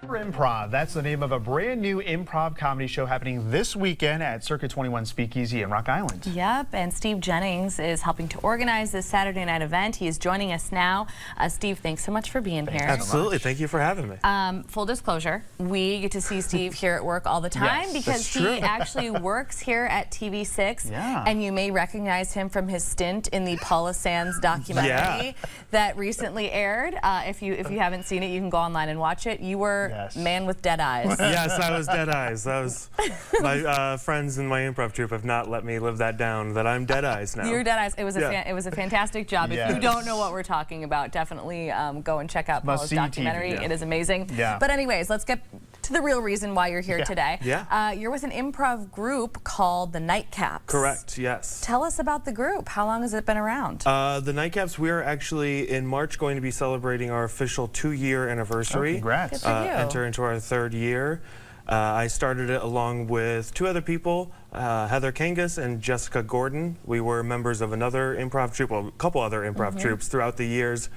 Improv. That's the name of a brand new improv comedy show happening this weekend at Circa 21 Speakeasy in Rock Island. Yep, and Steve Jennings is helping to organize this Saturday night event. He is joining us now. Steve, thanks so much for being here. Absolutely, thank you for having me. Full disclosure, we get to see Steve here at work all the time because he actually works here at TV6, and you may recognize him from his stint in the Paula Sands documentary that recently aired. If you haven't seen it, you can go online and watch it. You were Man with Dead Eyes. Yes, I was Dead Eyes. That was my friends in my improv troupe have not let me live that down. That I'm Dead Eyes now. You're Dead Eyes. It was a fantastic job. If you don't know what we're talking about, definitely go and check out Paula's documentary. It is amazing. But anyways, let's get to the real reason why you're here today. You're with an improv group called the Nightcaps. Correct. Yes. Tell us about the group. How long has it been around? The Nightcaps. We are actually in March going to be celebrating our official 2-year anniversary. Congrats. Good for you. Enter into our 3rd year. I started it along with 2 other people, Heather Kangas and Jessica Gordon. We were members of another improv troupe, well, a couple other improv troupes throughout the years.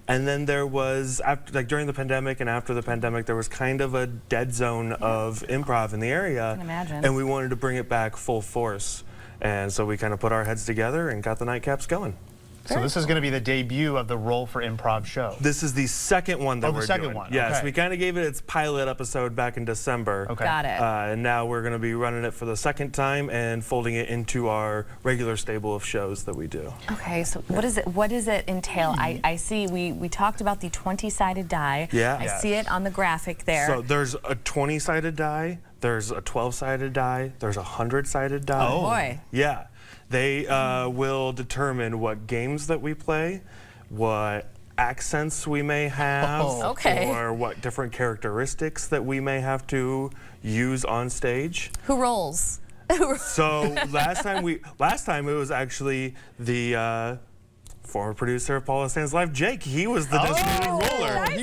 And then there was, during the pandemic and after the pandemic, there was kind of a dead zone of improv in the area. I can imagine. And we wanted to bring it back full force. And so we kind of put our heads together and got the Nightcaps going. So this is going to be the debut of the Roll for Improv show. This is the 2nd one that we're doing. The 2nd one. Yes, we kind of gave it its pilot episode back in December. Got it. And now we're going to be running it for the 2nd time and folding it into our regular stable of shows that we do. Okay, so what does it entail? I see we talked about the 20-sided die. I see it on the graphic there. So there's a 20-sided die, there's a 12-sided die, there's a 100-sided die. Oh boy. Yeah. They will determine what games that we play, what accents we may have, or what different characteristics that we may have to use on stage. Who rolls? So last time it was actually the former producer of Paula Sands Live, Jake. He was the designated roller. Nice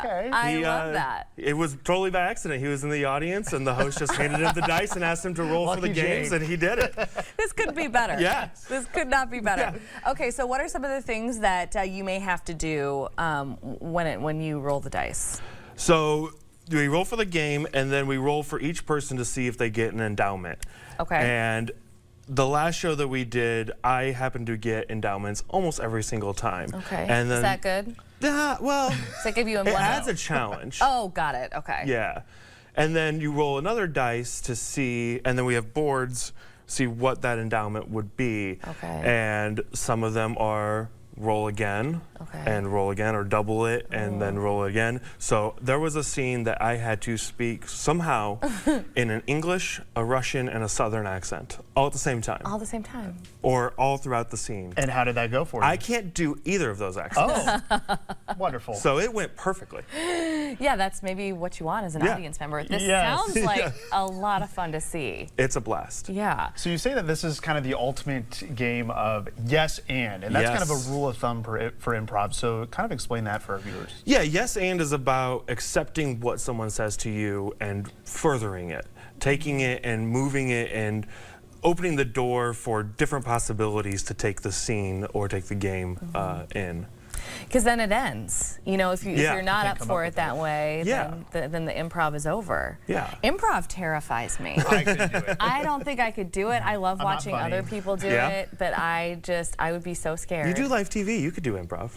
Okay. I love that. It was totally by accident. He was in the audience, and the host just handed him the dice and asked him to roll for the games, and he did it. This couldn't be better. Yes. This could not be better. Okay, so what are some of the things that you may have to do when you roll the dice? So we roll for the game, and then we roll for each person to see if they get an endowment. Okay. And the last show that we did, I happened to get endowments almost every single time. Okay. And then, is that good? Well, does that give you a it adds a challenge. Oh, got it. Okay. Yeah. And then you roll another dice to see, and then we have boards, see what that endowment would be. Okay. And some of them are roll again, and roll again, or double it, and then roll again. So there was a scene that I had to speak somehow in an English, a Russian, and a Southern accent, all at the same time. All at the same time. Or all throughout the scene. And how did that go for you? I can't do either of those accents. Oh, wonderful. So it went perfectly. Yeah, that's maybe what you want as an audience member. This sounds like a lot of fun to see. It's a blast. Yeah. So you say that this is kind of the ultimate game of yes and that's kind of a rule of thumb for improv. So kind of explain that for our viewers. Yeah, yes and is about accepting what someone says to you and furthering it, taking it and moving it and opening the door for different possibilities to take the scene or take the game in. Because then it ends. You know, if you're not up for it that way, then the improv is over. Yeah. Improv terrifies me. I couldn't do it. I don't think I could do it. I love watching other people do it, but I would be so scared. You do live TV, you could do improv.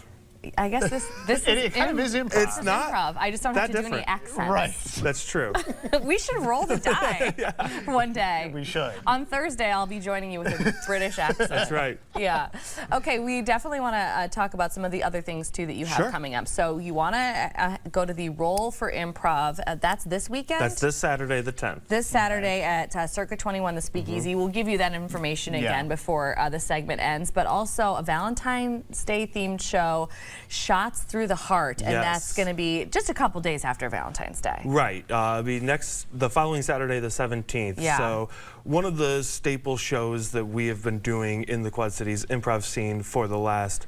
I guess this it kind of is improv. It's not improv. I just don't have to do any accents. Right. That's true. We should roll the die one day. We should. On Thursday, I'll be joining you with a British accent. That's right. Yeah. Okay, we definitely want to talk about some of the other things, too, that you have coming up. So you want to go to the Roll for Improv. That's this weekend? That's this Saturday, the 10th. This Saturday at Circa 21, the Speakeasy. We'll give you that information again before the segment ends. But also a Valentine's Day themed show, Shots Through the Heart, and that's going to be just a couple days after Valentine's Day. Right. It'll be the following Saturday, the 17th. Yeah. So one of the staple shows that we have been doing in the Quad Cities improv scene for the last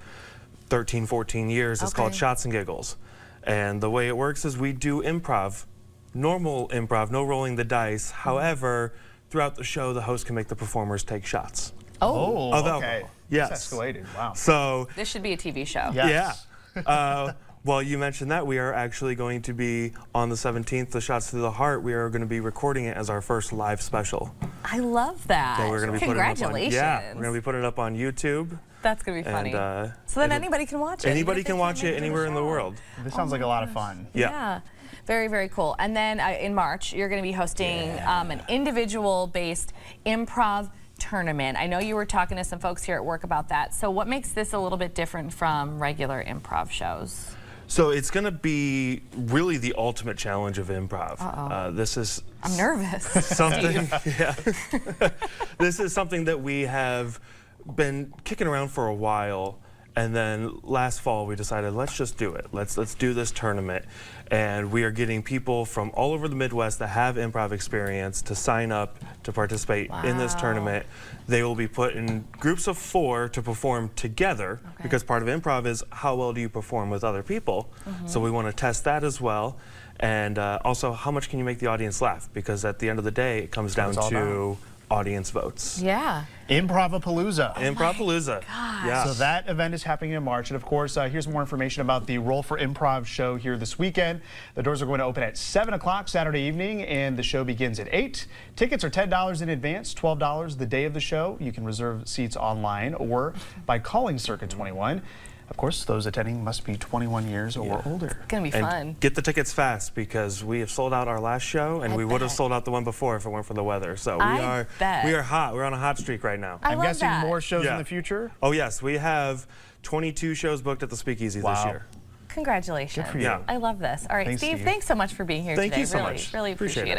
13, 14 years is called Shots and Giggles. And the way it works is we do improv, normal improv, no rolling the dice. However, throughout the show, the host can make the performers take shots. Of alcohol. okay. Yes. It's escalated. Wow. So this should be a TV show. Yes. yeah. Well, you mentioned that we are actually going to be on the 17th, the Shots to the Heart. We are going to be recording it as our first live special. I love that. So we're going to be Congratulations. we're going to be putting it up on YouTube. That's going to be funny. And, so then anybody can watch it. Anybody can watch it anywhere in the world. This sounds like a lot of fun. Yeah. Very, very cool. And then in March, you're going to be hosting an individual-based improv tournament. I know you were talking to some folks here at work about that. So what makes this a little bit different from regular improv shows? So it's going to be really the ultimate challenge of improv. This is I'm nervous. Something. This is something that we have been kicking around for a while. And then last fall we decided, let's just do it. Let's do this tournament. And we are getting people from all over the Midwest that have improv experience to sign up to participate in this tournament. They will be put in groups of 4 to perform together, because part of improv is how well do you perform with other people. So we want to test that as well. And also, how much can you make the audience laugh? Because at the end of the day, it comes down to audience votes. Yeah. Improvapalooza. Improvapalooza. Yeah. So that event is happening in March. And of course, here's more information about the Roll for Improv show here this weekend. The doors are going to open at 7 o'clock Saturday evening, and the show begins at 8. Tickets are $10 in advance, $12 the day of the show. You can reserve seats online or by calling Circa 21. Of course, those attending must be 21 years or older. It's going to be fun. Get the tickets fast, because we have sold out our last show, and we would have sold out the one before if it weren't for the weather. So we are hot. We're on a hot streak right now. I'm guessing more shows in the future? Oh, yes. We have 22 shows booked at the Speakeasy this year. Congratulations. Good for you. I love this. All right, Steve, thanks so much for being here today. Thank you so much. Really appreciate it.